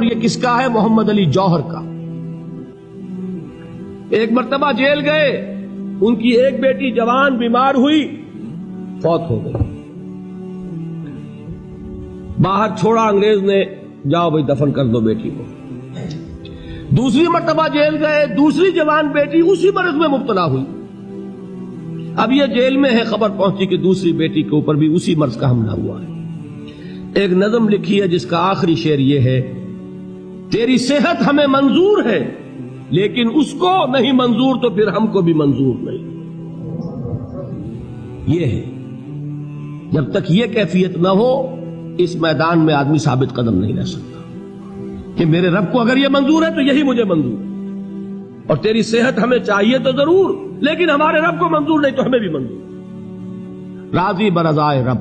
یہ کس کا ہے؟ محمد علی جوہر کا۔ ایک مرتبہ جیل گئے، ان کی ایک بیٹی جوان بیمار ہوئی، فوت ہو گئی، باہر چھوڑا انگریز نے، جاؤ بھائی دفن کر دو بیٹی کو۔ دوسری مرتبہ جیل گئے، دوسری جوان بیٹی اسی مرض میں مبتلا ہوئی۔ اب یہ جیل میں ہے، خبر پہنچی کہ دوسری بیٹی کے اوپر بھی اسی مرض کا حملہ ہوا ہے۔ ایک نظم لکھی ہے جس کا آخری شعر یہ ہے: تیری صحت ہمیں منظور ہے لیکن اس کو نہیں منظور تو پھر ہم کو بھی منظور نہیں۔ یہ ہے، جب تک یہ کیفیت نہ ہو اس میدان میں آدمی ثابت قدم نہیں رہ سکتا کہ میرے رب کو اگر یہ منظور ہے تو یہی مجھے منظور ہے، اور تیری صحت ہمیں چاہیے تو ضرور لیکن ہمارے رب کو منظور نہیں تو ہمیں بھی منظور۔ راضی برضائے رب